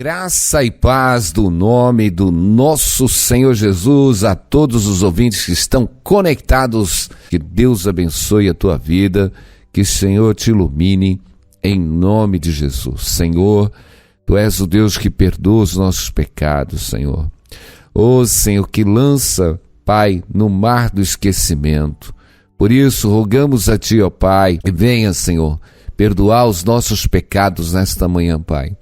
Graça e paz do nome do nosso Senhor Jesus a todos os ouvintes que estão conectados. Que Deus abençoe a tua vida, que o Senhor te ilumine em nome de Jesus. Senhor, Tu és o Deus que perdoa os nossos pecados, Senhor. Ô Senhor, que lança, Pai, no mar do esquecimento. Por isso, rogamos a Ti, ó Pai, que venha, Senhor, perdoar os nossos pecados nesta manhã, Pai.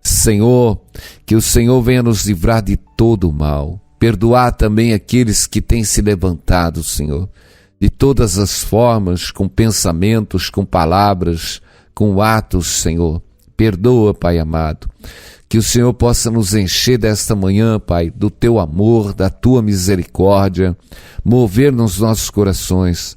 Senhor, que o Senhor venha nos livrar de todo o mal, perdoar também aqueles que têm se levantado, Senhor, de todas as formas, com pensamentos, com palavras, com atos, Senhor. Perdoa, Pai amado, que o Senhor possa nos encher desta manhã, Pai, do Teu amor, da Tua misericórdia, mover nos nossos corações.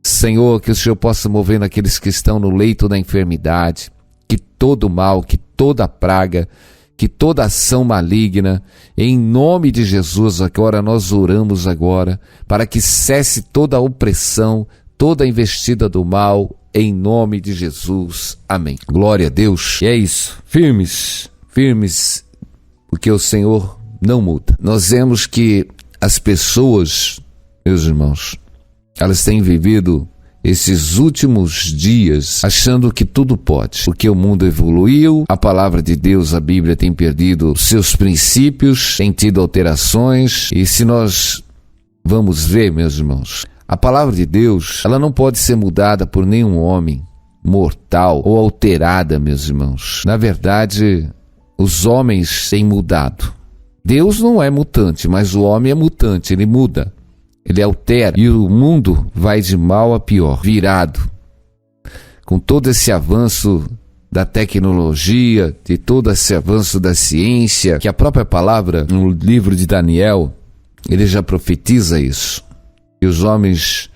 Senhor, que o Senhor possa mover naqueles que estão no leito da enfermidade, que todo mal, que toda praga, que toda ação maligna, em nome de Jesus, agora nós oramos agora, para que cesse toda a opressão, toda a investida do mal, em nome de Jesus. Amém. Glória a Deus. E é isso. Firmes, porque o Senhor não muda. Nós vemos que as pessoas, meus irmãos, elas têm vivido esses últimos dias achando que tudo pode, porque o mundo evoluiu, a palavra de Deus, a Bíblia, tem perdido seus princípios, tem tido alterações, e se nós vamos ver, meus irmãos, a palavra de Deus, ela não pode ser mudada por nenhum homem mortal ou alterada, meus irmãos. Na verdade, os homens têm mudado. Deus não é mutante, mas o homem é mutante, ele muda. Ele altera, e o mundo vai de mal a pior, virado. Com todo esse avanço da tecnologia, de todo esse avanço da ciência, que a própria palavra, no livro de Daniel, ele já profetiza isso. Que os homens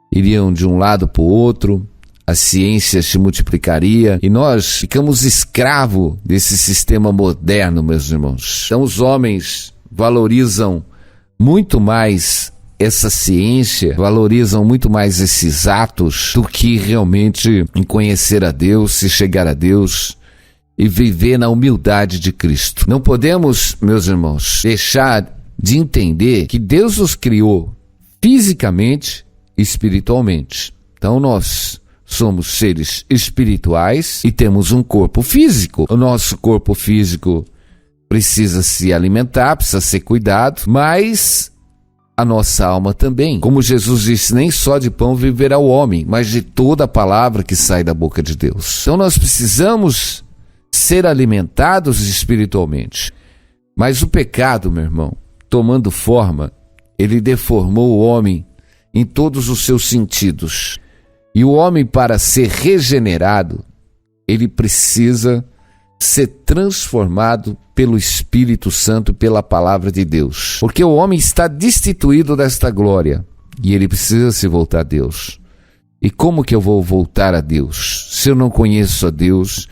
iriam de um lado para o outro, a ciência se multiplicaria, e nós ficamos escravos desse sistema moderno, meus irmãos. Então os homens valorizam muito mais essa ciência, valorizam muito mais esses atos do que realmente em conhecer a Deus, se chegar a Deus e viver na humildade de Cristo. Não podemos, meus irmãos, deixar de entender que Deus nos criou fisicamente e espiritualmente. Então nós somos seres espirituais e temos um corpo físico. O nosso corpo físico precisa se alimentar, precisa ser cuidado, mas a nossa alma também. Como Jesus disse, nem só de pão viverá o homem, mas de toda a palavra que sai da boca de Deus. Então nós precisamos ser alimentados espiritualmente. Mas o pecado, meu irmão, tomando forma, ele deformou o homem em todos os seus sentidos. E o homem, para ser regenerado, ele precisa ser transformado pelo Espírito Santo, pela palavra de Deus. Porque o homem está destituído desta glória e ele precisa se voltar a Deus. E como que eu vou voltar a Deus? Se eu não conheço a Deus,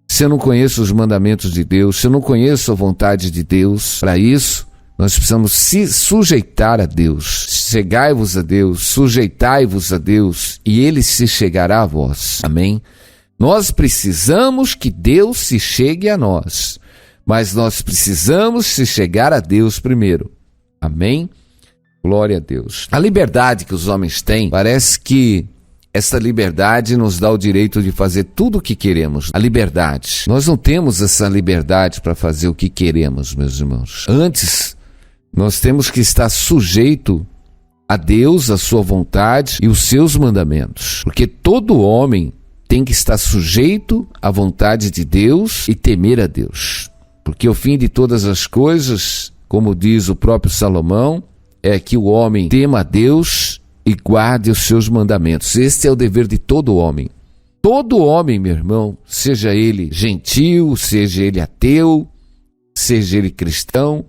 se eu não conheço os mandamentos de Deus, se eu não conheço a vontade de Deus, para isso nós precisamos se sujeitar a Deus. Chegai-vos a Deus, sujeitai-vos a Deus, e Ele se chegará a vós. Amém? Nós precisamos que Deus se chegue a nós, mas nós precisamos se chegar a Deus primeiro. Amém? Glória a Deus. A liberdade que os homens têm, parece que essa liberdade nos dá o direito de fazer tudo o que queremos. A liberdade. Nós não temos essa liberdade para fazer o que queremos, meus irmãos. Antes, nós temos que estar sujeito a Deus, a sua vontade e os seus mandamentos. Porque todo homem tem que estar sujeito à vontade de Deus e temer a Deus. Porque o fim de todas as coisas, como diz o próprio Salomão, é que o homem tema a Deus e guarde os seus mandamentos. Este é o dever de todo homem. Todo homem, meu irmão, seja ele gentil, seja ele ateu, seja ele cristão,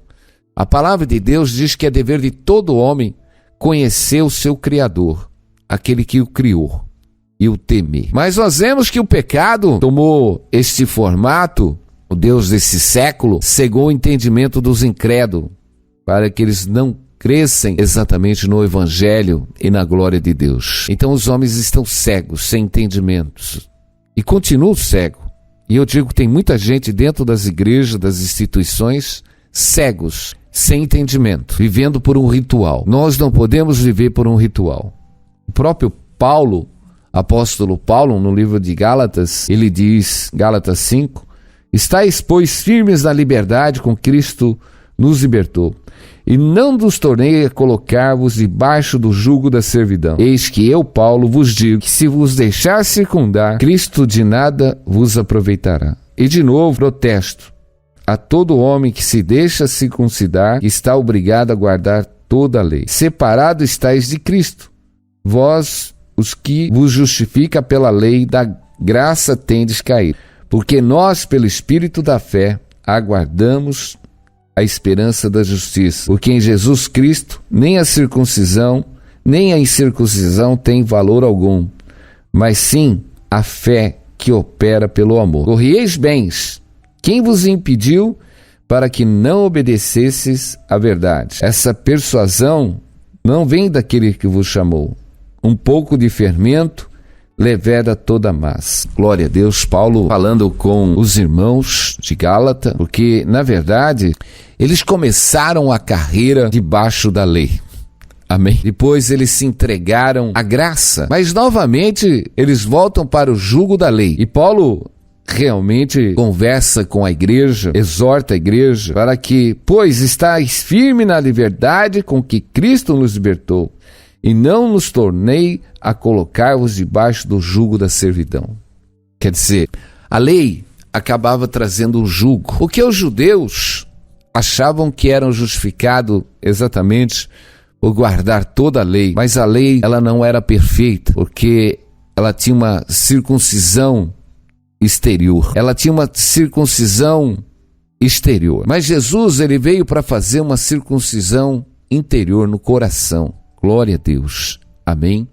a palavra de Deus diz que é dever de todo homem conhecer o seu Criador, aquele que o criou, e o temer. Mas nós vemos que o pecado tomou este formato, o Deus desse século cegou o entendimento dos incrédulos, para que eles não crescem exatamente no Evangelho e na glória de Deus. Então os homens estão cegos, sem entendimentos, e continuam cegos. E eu digo que tem muita gente dentro das igrejas, das instituições, cegos, sem entendimento, vivendo por um ritual. Nós não podemos viver por um ritual. O próprio Paulo, apóstolo Paulo, no livro de Gálatas, ele diz, Gálatas 5, estáis, pois, firmes na liberdade com Cristo nos libertou, e não nos tornei a colocar-vos debaixo do jugo da servidão. Eis que eu, Paulo, vos digo que se vos deixar circundar, Cristo de nada vos aproveitará. E de novo protesto a todo homem que se deixa circuncidar, está obrigado a guardar toda a lei. Separado estáis de Cristo, vós, os que vos justifica pela lei da graça tendes caído, porque nós, pelo Espírito da fé, aguardamos a esperança da justiça, porque em Jesus Cristo nem a circuncisão, nem a incircuncisão tem valor algum, mas sim a fé que opera pelo amor. Corrieis bens, quem vos impediu para que não obedecesses à verdade? Essa persuasão não vem daquele que vos chamou. Um pouco de fermento leveda toda a massa. Glória a Deus, Paulo falando com os irmãos de Gálata, porque, na verdade, eles começaram a carreira debaixo da lei. Amém? Depois eles se entregaram à graça, mas novamente eles voltam para o jugo da lei. E Paulo realmente conversa com a igreja, exorta a igreja para que, pois, estáis firme na liberdade com que Cristo nos libertou, e não nos tornei a colocar-vos debaixo do jugo da servidão. Quer dizer, a lei acabava trazendo um jugo. O que os judeus achavam que eram justificados exatamente por guardar toda a lei, mas a lei ela não era perfeita, porque ela tinha uma circuncisão exterior. Ela tinha uma circuncisão exterior. Mas Jesus, ele veio para fazer uma circuncisão interior no coração. Glória a Deus. Amém?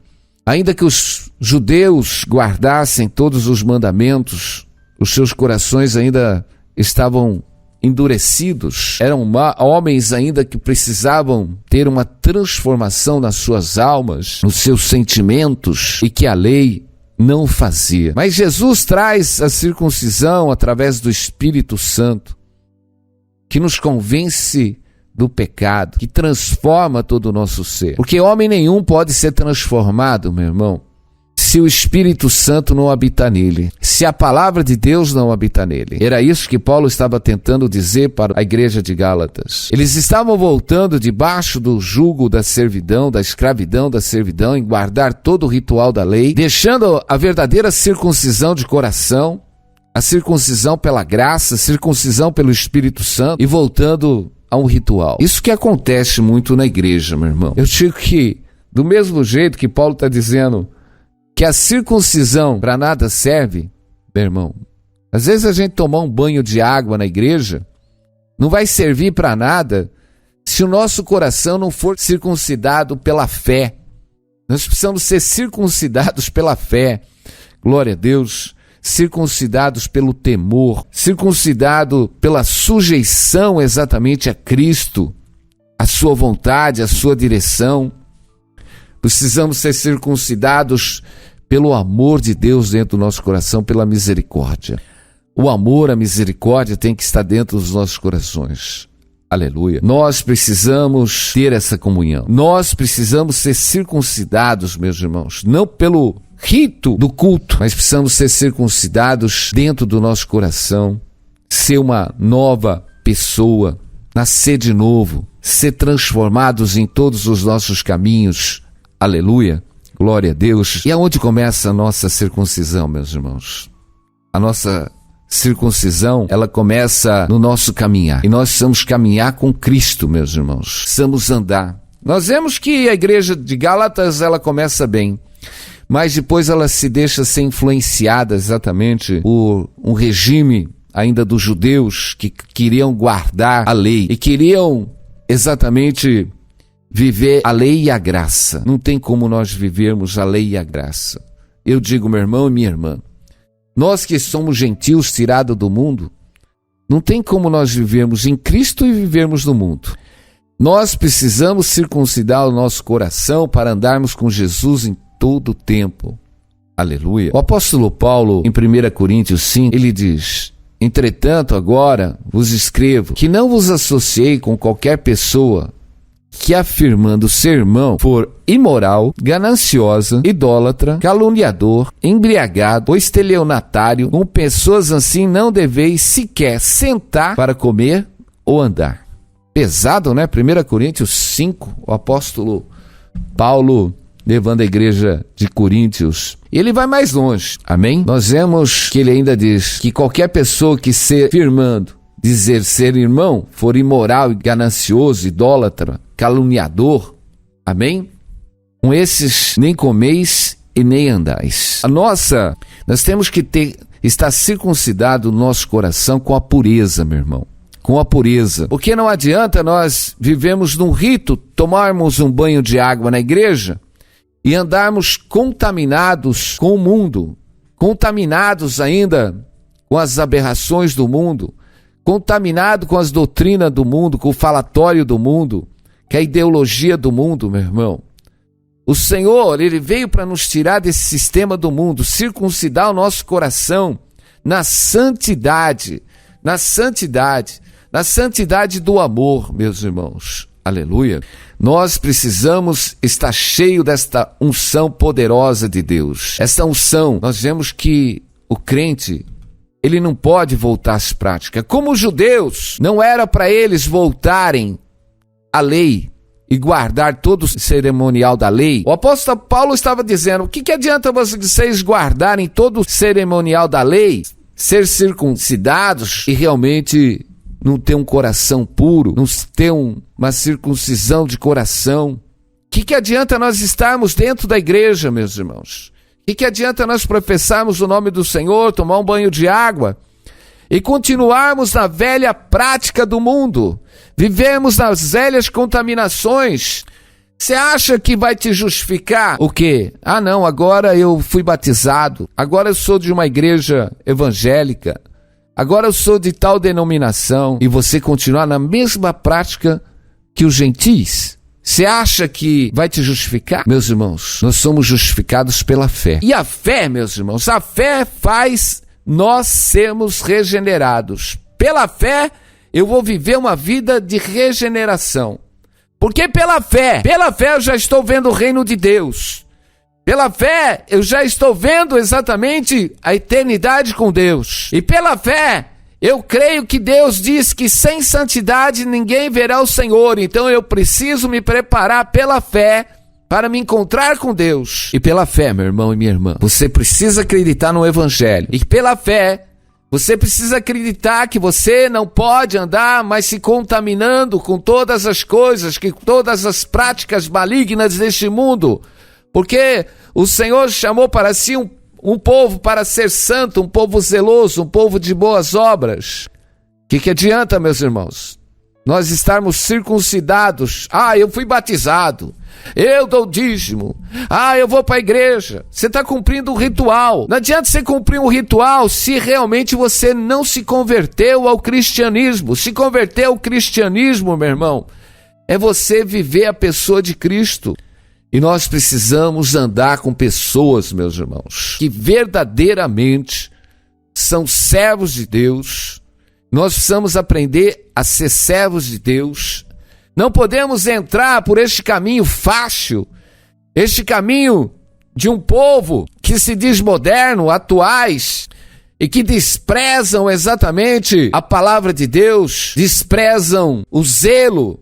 Ainda que os judeus guardassem todos os mandamentos, os seus corações ainda estavam endurecidos. Eram homens ainda que precisavam ter uma transformação nas suas almas, nos seus sentimentos, e que a lei não fazia. Mas Jesus traz a circuncisão através do Espírito Santo, que nos convence do pecado, que transforma todo o nosso ser. Porque homem nenhum pode ser transformado, meu irmão, se o Espírito Santo não habita nele, se a palavra de Deus não habita nele. Era isso que Paulo estava tentando dizer para a igreja de Gálatas. Eles estavam voltando debaixo do jugo da servidão, da escravidão da servidão, em guardar todo o ritual da lei, deixando a verdadeira circuncisão de coração, a circuncisão pela graça, a circuncisão pelo Espírito Santo, e voltando a um ritual. Isso que acontece muito na igreja, meu irmão. Eu digo que, do mesmo jeito que Paulo está dizendo que a circuncisão para nada serve, meu irmão, às vezes a gente tomar um banho de água na igreja não vai servir para nada se o nosso coração não for circuncidado pela fé. Nós precisamos ser circuncidados pela fé. Glória a Deus. Circuncidados pelo temor, circuncidado pela sujeição exatamente a Cristo, a sua vontade, a sua direção. Precisamos ser circuncidados pelo amor de Deus dentro do nosso coração, pela misericórdia. O amor, a misericórdia tem que estar dentro dos nossos corações. Aleluia. Nós precisamos ter essa comunhão. Nós precisamos ser circuncidados, meus irmãos, não pelo rito do culto, mas precisamos ser circuncidados dentro do nosso coração, ser uma nova pessoa, nascer de novo, ser transformados em todos os nossos caminhos. Aleluia, glória a Deus. E aonde começa a nossa circuncisão, meus irmãos? A nossa circuncisão, ela começa no nosso caminhar, e nós precisamos caminhar com Cristo, meus irmãos, precisamos andar. Nós vemos que a igreja de Gálatas, ela começa bem, mas depois ela se deixa ser influenciada exatamente por um regime ainda dos judeus que queriam guardar a lei e queriam exatamente viver a lei e a graça. Não tem como nós vivermos a lei e a graça. Eu digo, meu irmão e minha irmã, nós que somos gentios tirados do mundo, não tem como nós vivermos em Cristo e vivermos no mundo. Nós precisamos circuncidar o nosso coração para andarmos com Jesus em todo o tempo. Aleluia. O apóstolo Paulo, em 1 Coríntios 5, ele diz: entretanto, agora vos escrevo que não vos associei com qualquer pessoa que, afirmando ser irmão, for imoral, gananciosa, idólatra, caluniador, embriagado ou estelionatário. Com pessoas assim não deveis sequer sentar para comer ou andar. Pesado, né? 1 Coríntios 5, o apóstolo Paulo levando a igreja de Coríntios. E ele vai mais longe, amém? Nós vemos que ele ainda diz que qualquer pessoa que se afirmando dizer ser irmão, for imoral, ganancioso, idólatra, caluniador, amém? Com esses nem comeis e nem andais. Nós temos que estar circuncidado o nosso coração com a pureza, meu irmão. Com a pureza. Porque não adianta nós vivemos num rito, tomarmos um banho de água na igreja e andarmos contaminados com o mundo, contaminados ainda com as aberrações do mundo, contaminado com as doutrinas do mundo, com o falatório do mundo, com a ideologia do mundo, meu irmão. O Senhor, Ele veio para nos tirar desse sistema do mundo, circuncidar o nosso coração na santidade, na santidade do amor, meus irmãos. Aleluia. Nós precisamos estar cheio desta unção poderosa de Deus. Esta unção, nós vemos que o crente, ele não pode voltar às práticas. Como os judeus, não era para eles voltarem à lei e guardar todo o cerimonial da lei. O apóstolo Paulo estava dizendo: o que adianta vocês guardarem todo o cerimonial da lei, ser circuncidados e realmente não ter um coração puro, não ter uma circuncisão de coração? O que adianta nós estarmos dentro da igreja, meus irmãos? O que adianta nós professarmos o nome do Senhor, tomar um banho de água e continuarmos na velha prática do mundo, vivemos nas velhas contaminações? Você acha que vai te justificar o quê? Ah, não, agora eu fui batizado, agora eu sou de uma igreja evangélica, agora eu sou de tal denominação, e você continuar na mesma prática que os gentis? Você acha que vai te justificar? Meus irmãos, nós somos justificados pela fé. E a fé, meus irmãos, a fé faz nós sermos regenerados. Pela fé, eu vou viver uma vida de regeneração. Porque pela fé eu já estou vendo o reino de Deus. Pela fé, eu já estou vendo exatamente a eternidade com Deus. E pela fé, eu creio que Deus diz que sem santidade ninguém verá o Senhor. Então eu preciso me preparar pela fé para me encontrar com Deus. E pela fé, meu irmão e minha irmã, você precisa acreditar no Evangelho. E pela fé, você precisa acreditar que você não pode andar mais se contaminando com todas as coisas, com todas as práticas malignas deste mundo. Porque o Senhor chamou para si um povo para ser santo, um povo zeloso, um povo de boas obras. O que adianta, meus irmãos, nós estarmos circuncidados? Ah, eu fui batizado, eu dou dízimo, ah, eu vou para a igreja. Você está cumprindo um ritual. Não adianta você cumprir um ritual se realmente você não se converteu ao cristianismo. Se converter ao cristianismo, meu irmão, é você viver a pessoa de Cristo. E nós precisamos andar com pessoas, meus irmãos, que verdadeiramente são servos de Deus. Nós precisamos aprender a ser servos de Deus. Não podemos entrar por este caminho fácil, este caminho de um povo que se diz moderno, atuais, e que desprezam exatamente a palavra de Deus, desprezam o zelo,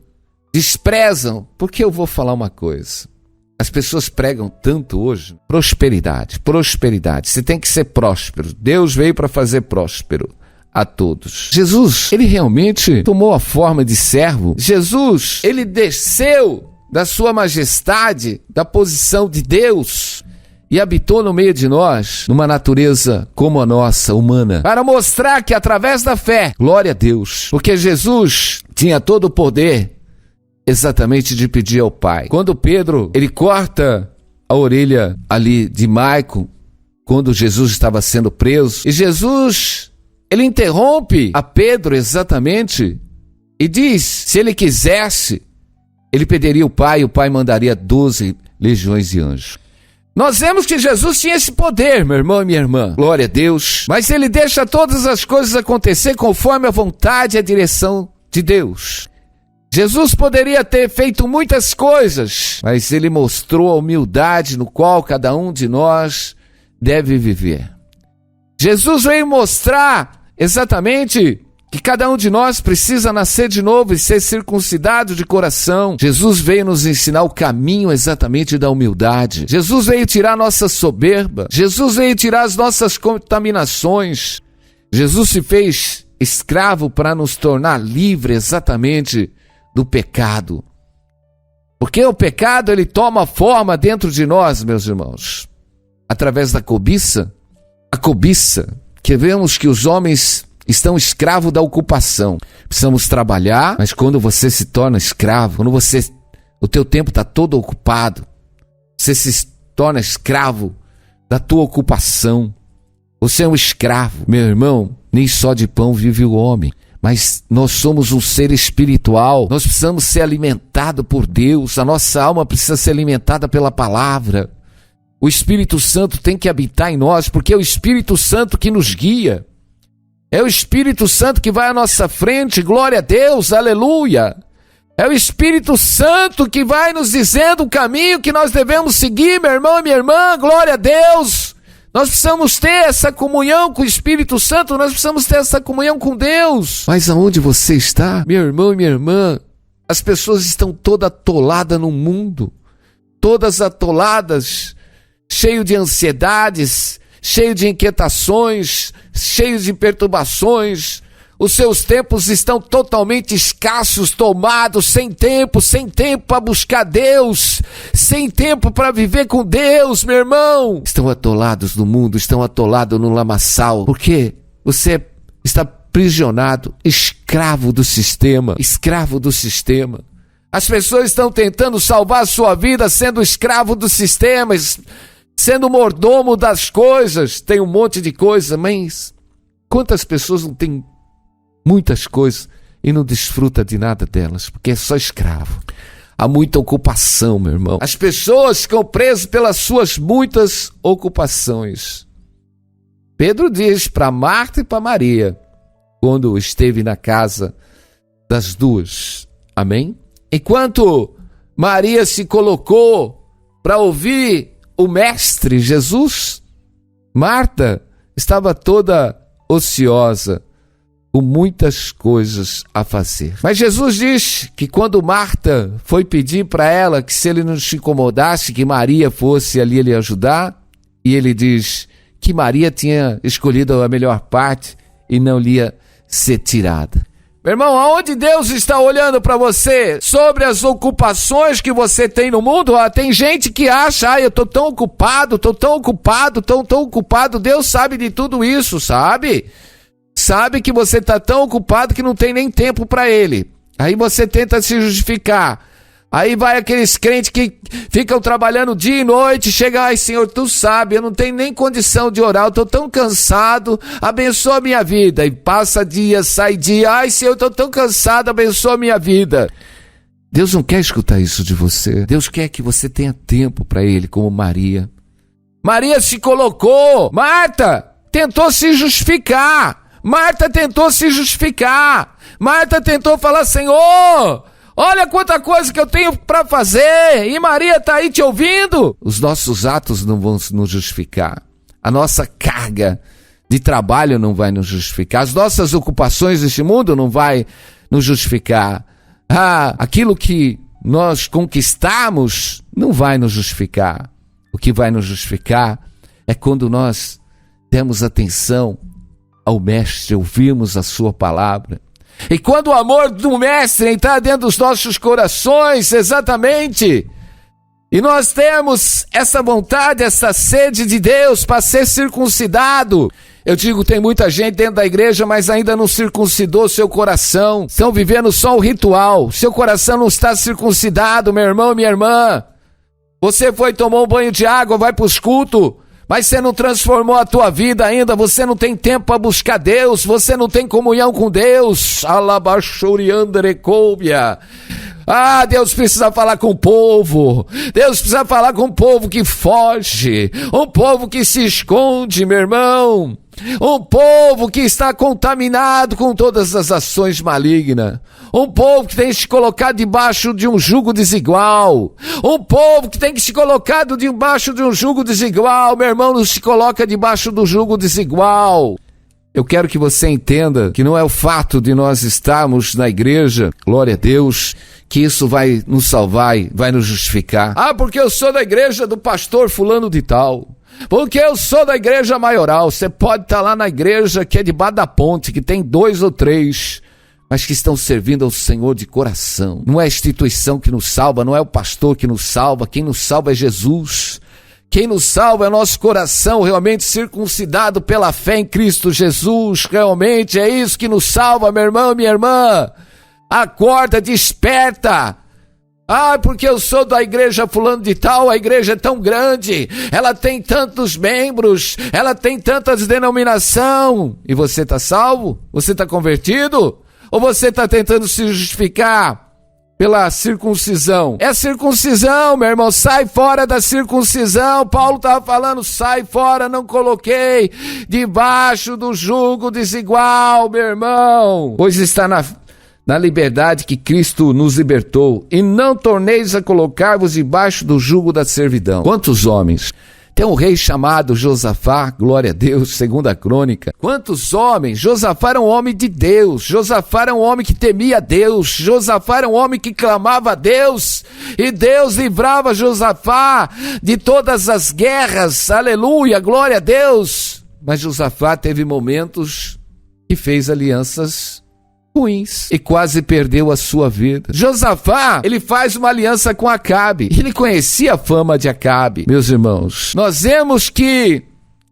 desprezam. Porque eu vou falar uma coisa. As pessoas pregam tanto hoje, prosperidade, prosperidade. Você tem que ser próspero. Deus veio para fazer próspero a todos. Jesus, ele realmente tomou a forma de servo. Jesus, ele desceu da sua majestade, da posição de Deus, e habitou no meio de nós, numa natureza como a nossa, humana, para mostrar que através da fé, glória a Deus, porque Jesus tinha todo o poder exatamente de pedir ao Pai. Quando Pedro, ele corta a orelha ali de Maico, quando Jesus estava sendo preso, e Jesus, ele interrompe a Pedro exatamente, e diz, se ele quisesse, ele pediria ao Pai, e o Pai mandaria 12 legiões de anjos. Nós vemos que Jesus tinha esse poder, meu irmão e minha irmã. Glória a Deus. Mas ele deixa todas as coisas acontecer conforme a vontade e a direção de Deus. Jesus poderia ter feito muitas coisas, mas ele mostrou a humildade no qual cada um de nós deve viver. Jesus veio mostrar exatamente que cada um de nós precisa nascer de novo e ser circuncidado de coração. Jesus veio nos ensinar o caminho exatamente da humildade. Jesus veio tirar nossa soberba. Jesus veio tirar as nossas contaminações. Jesus se fez escravo para nos tornar livre exatamente do pecado. Porque o pecado, ele toma forma dentro de nós, meus irmãos, através da cobiça. A cobiça, que vemos que os homens estão escravos da ocupação. Precisamos trabalhar, mas quando você se torna escravo, quando o teu tempo está todo ocupado, você se torna escravo da tua ocupação. Você é um escravo. Meu irmão, nem só de pão vive o homem, mas nós somos um ser espiritual. Nós precisamos ser alimentados por Deus. A nossa alma precisa ser alimentada pela palavra. O Espírito Santo tem que habitar em nós, porque é o Espírito Santo que nos guia. É o Espírito Santo que vai à nossa frente, glória a Deus, aleluia. É o Espírito Santo que vai nos dizendo o caminho que nós devemos seguir, meu irmão e minha irmã, glória a Deus. Nós precisamos ter essa comunhão com o Espírito Santo, nós precisamos ter essa comunhão com Deus. Mas aonde você está, meu irmão e minha irmã? As pessoas estão todas atoladas no mundo, todas atoladas, cheio de ansiedades, cheio de inquietações, cheio de perturbações. Os seus tempos estão totalmente escassos, tomados, sem tempo para buscar Deus, sem tempo para viver com Deus, meu irmão. Estão atolados no mundo, estão atolados no lamaçal, porque você está aprisionado, escravo do sistema, escravo do sistema. As pessoas estão tentando salvar a sua vida sendo escravo do sistema, sendo mordomo das coisas. Tem um monte de coisa, mas quantas pessoas não têm muitas coisas e não desfruta de nada delas, porque é só escravo. Há muita ocupação, meu irmão. As pessoas ficam presas pelas suas muitas ocupações. Pedro diz para Marta e para Maria, quando esteve na casa das duas, amém? Enquanto Maria se colocou para ouvir o Mestre Jesus, Marta estava toda ociosa, com muitas coisas a fazer. Mas Jesus diz que quando Marta foi pedir para ela que se ele não se incomodasse, que Maria fosse ali lhe ajudar, e ele diz que Maria tinha escolhido a melhor parte e não lhe ia ser tirada. Meu irmão, aonde Deus está olhando para você sobre as ocupações que você tem no mundo, tem gente que acha, eu estou tão ocupado, tão ocupado, Deus sabe de tudo isso, sabe? Sabe que você está tão ocupado que não tem nem tempo para Ele. Aí você tenta se justificar. Aí vai aqueles crentes que ficam trabalhando dia e noite, chega, ai Senhor, tu sabe, eu não tenho nem condição de orar, eu estou tão cansado, abençoa a minha vida. E passa dia, sai dia, ai Senhor, eu estou tão cansado, abençoa a minha vida. Deus não quer escutar isso de você. Deus quer que você tenha tempo para Ele, como Maria. Maria se colocou, Marta tentou se justificar. Marta tentou se justificar. Marta tentou falar, Senhor, olha quanta coisa que eu tenho para fazer. E Maria está aí te ouvindo. Os nossos atos não vão nos justificar. A nossa carga de trabalho não vai nos justificar. As nossas ocupações deste mundo não vai nos justificar. Aquilo que nós conquistamos não vai nos justificar. O que vai nos justificar é quando nós demos atenção ao Mestre, ouvirmos a sua palavra. E quando o amor do Mestre entrar dentro dos nossos corações, exatamente, e nós temos essa vontade, essa sede de Deus para ser circuncidado. Eu digo, tem muita gente dentro da igreja, mas ainda não circuncidou seu coração. Estão vivendo só o ritual. Seu coração não está circuncidado, meu irmão e minha irmã. Você foi tomar um banho de água, vai para os cultos, mas você não transformou a tua vida ainda, você não tem tempo para buscar Deus, você não tem comunhão com Deus. Ah, Deus precisa falar com o povo. Deus precisa falar com o povo que foge, um povo que se esconde, meu irmão. Um povo que está contaminado com todas as ações malignas. Um povo que tem que se colocar debaixo de um jugo desigual. Um povo que tem que se colocar debaixo de um jugo desigual. Meu irmão, não se coloca debaixo do jugo desigual. Eu quero que você entenda que não é o fato de nós estarmos na igreja, glória a Deus, que isso vai nos salvar e vai nos justificar. Ah, porque eu sou da igreja do pastor fulano de tal. Porque eu sou da igreja maioral. Você pode estar lá na igreja que é debaixo da ponte, que tem 2 ou 3, mas que estão servindo ao Senhor de coração. Não é a instituição que nos salva, não é o pastor que nos salva. Quem nos salva é Jesus. Quem nos salva é o nosso coração realmente circuncidado pela fé em Cristo Jesus. Realmente é isso que nos salva, meu irmão e minha irmã. Acorda, desperta. Ah, porque eu sou da igreja fulano de tal, a igreja é tão grande, ela tem tantos membros, ela tem tantas denominação. E você está salvo? Você está convertido? Ou você está tentando se justificar pela circuncisão? É circuncisão, meu irmão, sai fora da circuncisão. Paulo estava falando, sai fora, não coloquei debaixo do jugo desigual, meu irmão. Pois está na liberdade que Cristo nos libertou, e não torneis a colocar-vos debaixo do jugo da servidão. Quantos homens? Tem um rei chamado Josafá, glória a Deus, 2ª Crônica. Quantos homens? Josafá era um homem de Deus. Josafá era um homem que temia Deus. Josafá era um homem que clamava a Deus. E Deus livrava Josafá de todas as guerras. Aleluia, glória a Deus. Mas Josafá teve momentos que fez alianças ruins e quase perdeu a sua vida. Josafá, ele faz uma aliança com Acabe. Ele conhecia a fama de Acabe. Meus irmãos, nós vemos que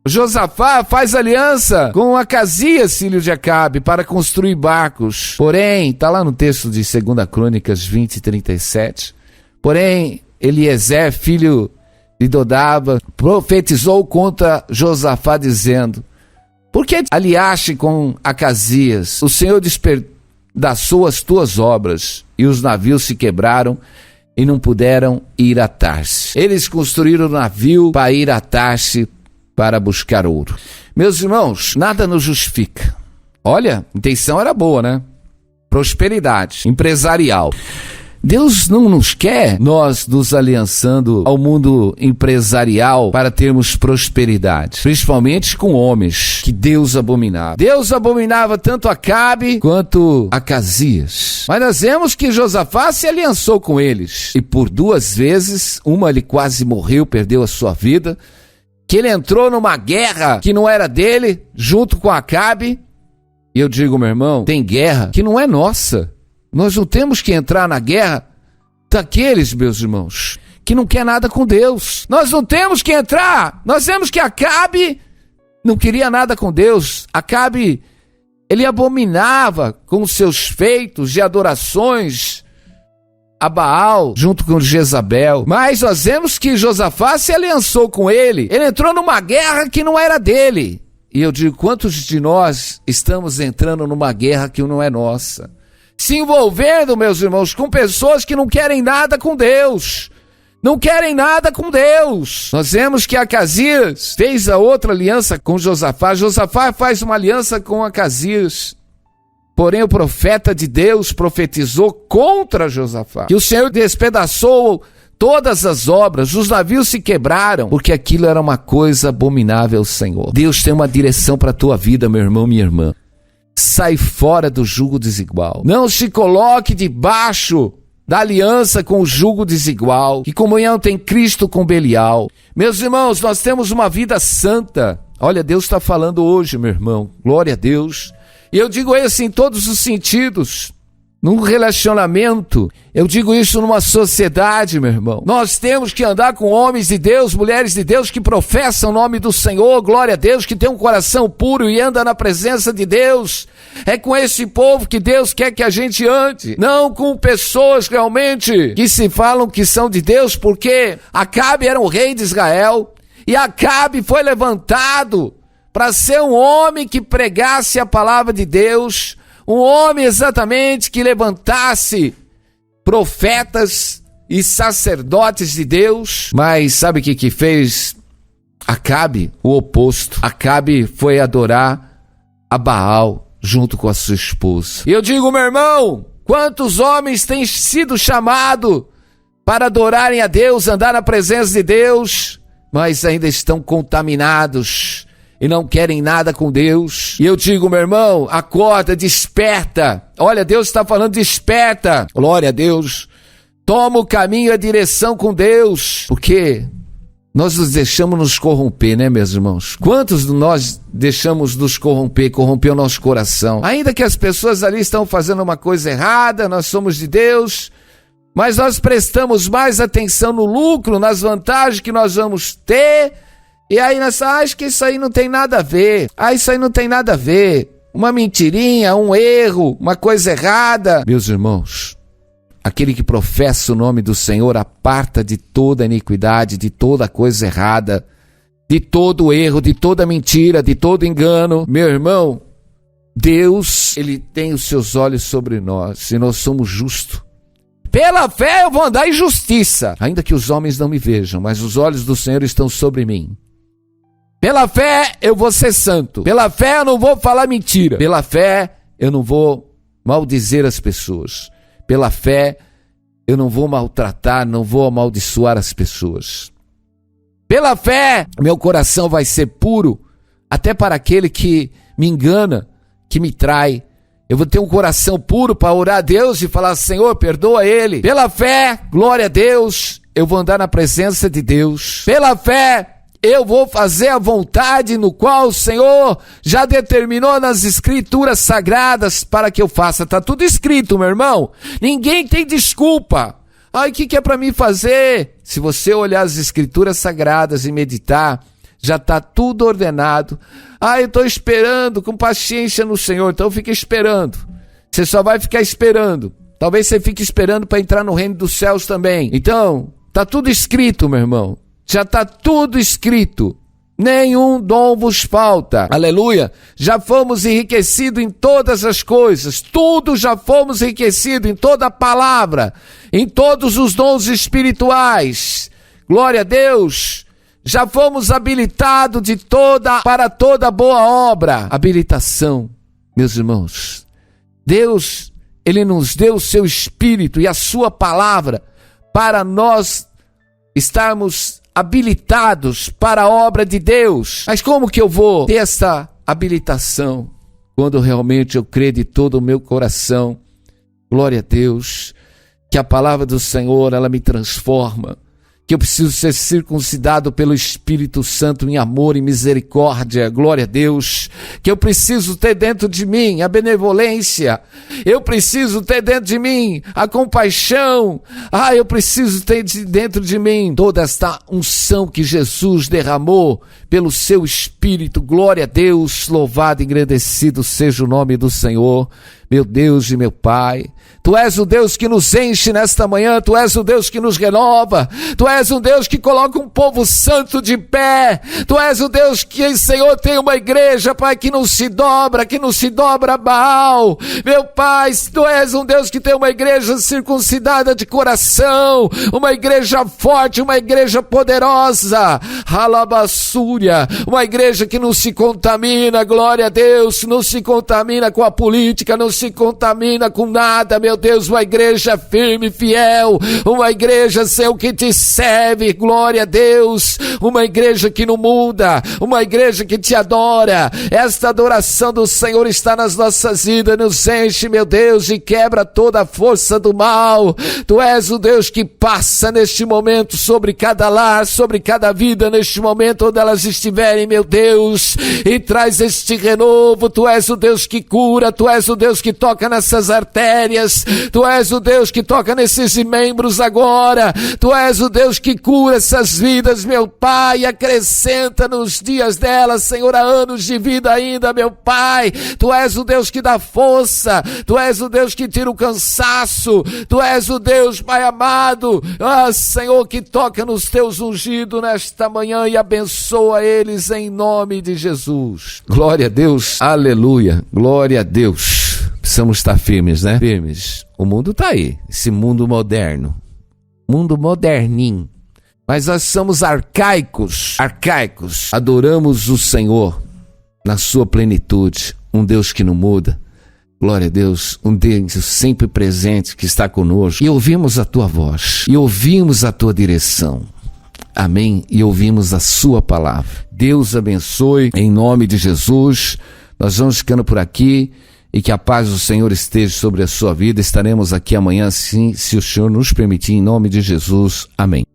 Josafá faz aliança com Acasias, filho de Acabe, para construir barcos. Porém, está lá no texto de 2ª Crônicas 20:37. Porém, Eliezer, filho de Dodava, profetizou contra Josafá, dizendo: por que aliaste com Acasias? O Senhor despedaçou as tuas obras, e os navios se quebraram e não puderam ir a Tarse. Eles construíram um navio para ir a Tarse para buscar ouro. Meus irmãos, nada nos justifica. Olha, a intenção era boa, né? Prosperidade empresarial. Deus não nos quer nós nos aliançando ao mundo empresarial para termos prosperidade, principalmente com homens que Deus abominava. Deus abominava tanto Acabe quanto Acasias. Mas nós vemos que Josafá se aliançou com eles, e por 2 vezes, uma ele quase morreu, perdeu a sua vida, que ele entrou numa guerra que não era dele, junto com Acabe. E eu digo, meu irmão, tem guerra que não é nossa. Nós não temos que entrar na guerra daqueles, meus irmãos, que não quer nada com Deus. Nós não temos que entrar. Nós vemos que Acabe não queria nada com Deus. Acabe, ele abominava com os seus feitos de adorações a Baal, junto com Jezabel. Mas nós vemos que Josafá se aliançou com ele. Ele entrou numa guerra que não era dele. E eu digo, quantos de nós estamos entrando numa guerra que não é nossa? Se envolvendo, meus irmãos, com pessoas que não querem nada com Deus. Não querem nada com Deus. Nós vemos que Acasias fez a outra aliança com Josafá. Josafá faz uma aliança com Acasias. Porém, o profeta de Deus profetizou contra Josafá, que o Senhor despedaçou todas as obras, os navios se quebraram, porque aquilo era uma coisa abominável ao Senhor. Deus tem uma direção para a tua vida, meu irmão, minha irmã. Sai fora do jugo desigual. Não se coloque debaixo da aliança com o jugo desigual. Que comunhão tem Cristo com Belial? Meus irmãos, nós temos uma vida santa. Olha, Deus está falando hoje, meu irmão. Glória a Deus. E eu digo isso em todos os sentidos. Num relacionamento, eu digo isso numa sociedade, meu irmão. Nós temos que andar com homens de Deus, mulheres de Deus que professam o nome do Senhor, glória a Deus, que tem um coração puro e anda na presença de Deus. É com esse povo que Deus quer que a gente ande, não com pessoas realmente que se falam que são de Deus, porque Acabe era um rei de Israel, e Acabe foi levantado para ser um homem que pregasse a palavra de Deus, um homem exatamente que levantasse profetas e sacerdotes de Deus. Mas sabe o que fez Acabe? O oposto. Acabe foi adorar a Baal junto com a sua esposa. E eu digo, meu irmão, quantos homens têm sido chamados para adorarem a Deus, andar na presença de Deus, mas ainda estão contaminados e não querem nada com Deus. E eu digo, meu irmão, acorda, desperta. Olha, Deus está falando, desperta. Glória a Deus. Toma o caminho e a direção com Deus. Porque nós nos deixamos nos corromper, né, meus irmãos? Quantos de nós deixamos nos corromper o nosso coração? Ainda que as pessoas ali estão fazendo uma coisa errada, nós somos de Deus, mas nós prestamos mais atenção no lucro, nas vantagens que nós vamos ter, e aí nós acho que isso aí não tem nada a ver. Isso aí não tem nada a ver. Uma mentirinha, um erro, uma coisa errada. Meus irmãos, aquele que professa o nome do Senhor aparta de toda iniquidade, de toda coisa errada, de todo erro, de toda mentira, de todo engano. Meu irmão, Deus, Ele tem os seus olhos sobre nós, e nós somos justos. Pela fé eu vou andar em justiça, ainda que os homens não me vejam, mas os olhos do Senhor estão sobre mim. Pela fé eu vou ser santo. Pela fé eu não vou falar mentira. Pela fé eu não vou maldizer as pessoas. Pela fé eu não vou maltratar, não vou amaldiçoar as pessoas. Pela fé meu coração vai ser puro, até para aquele que me engana, que me trai. Eu vou ter um coração puro para orar a Deus e falar, Senhor, perdoa ele. Pela fé, glória a Deus, eu vou andar na presença de Deus. Pela fé, eu vou fazer a vontade no qual o Senhor já determinou nas escrituras sagradas para que eu faça. Está tudo escrito, meu irmão. Ninguém tem desculpa. O que é para mim fazer? Se você olhar as escrituras sagradas e meditar, já está tudo ordenado. Eu estou esperando com paciência no Senhor. Então fica esperando. Você só vai ficar esperando. Talvez você fique esperando para entrar no reino dos céus também. Então, está tudo escrito, meu irmão. Já está tudo escrito. Nenhum dom vos falta. Aleluia. Já fomos enriquecidos em todas as coisas. Tudo já fomos enriquecidos em toda a palavra. Em todos os dons espirituais. Glória a Deus. Já fomos habilitados para toda boa obra. Habilitação, meus irmãos. Deus, Ele nos deu o seu Espírito e a sua palavra para nós estarmos habilitados para a obra de Deus. Mas como que eu vou ter essa habilitação? Quando realmente eu creio de todo o meu coração, glória a Deus, que a palavra do Senhor, ela me transforma. Que eu preciso ser circuncidado pelo Espírito Santo em amor e misericórdia, glória a Deus, que eu preciso ter dentro de mim a benevolência, eu preciso ter dentro de mim a compaixão, eu preciso ter dentro de mim toda esta unção que Jesus derramou pelo seu Espírito, glória a Deus, louvado e engrandecido seja o nome do Senhor, meu Deus e meu Pai. Tu és o Deus que nos enche nesta manhã, Tu és o Deus que nos renova, Tu és um Deus que coloca um povo santo de pé, Tu és o Deus que, Senhor, tem uma igreja, Pai, que não se dobra a Baal, meu Pai, Tu és um Deus que tem uma igreja circuncidada de coração, uma igreja forte, uma igreja poderosa, alabassúria, uma igreja que não se contamina, glória a Deus, não se contamina com a política, não se contamina com nada, meu Deus, uma igreja firme, fiel, uma igreja, Senhor, que te serve, glória a Deus, uma igreja que não muda, uma igreja que te adora. Esta adoração do Senhor está nas nossas vidas, nos enche, meu Deus, e quebra toda a força do mal. Tu és o Deus que passa neste momento sobre cada lar, sobre cada vida, neste momento onde elas estiverem, meu Deus, e traz este renovo. Tu és o Deus que cura, Tu és o Deus que toca nessas artérias, Tu és o Deus que toca nesses membros agora, Tu és o Deus que cura essas vidas, meu Pai, acrescenta nos dias delas, Senhor, há anos de vida ainda, meu Pai. Tu és o Deus que dá força, Tu és o Deus que tira o cansaço, Tu és o Deus, Pai amado, Senhor, que toca nos Teus ungidos nesta manhã e abençoa eles em nome de Jesus. Glória a Deus, aleluia, glória a Deus. Precisamos estar firmes, né? Firmes. O mundo tá aí, esse mundo moderno. Mundo moderninho. Mas nós somos arcaicos. Adoramos o Senhor na sua plenitude. Um Deus que não muda. Glória a Deus, um Deus sempre presente que está conosco. E ouvimos a tua voz. E ouvimos a tua direção. Amém? E ouvimos a sua palavra. Deus abençoe em nome de Jesus. Nós vamos ficando por aqui. E que a paz do Senhor esteja sobre a sua vida. Estaremos aqui amanhã, sim, se o Senhor nos permitir, em nome de Jesus. Amém.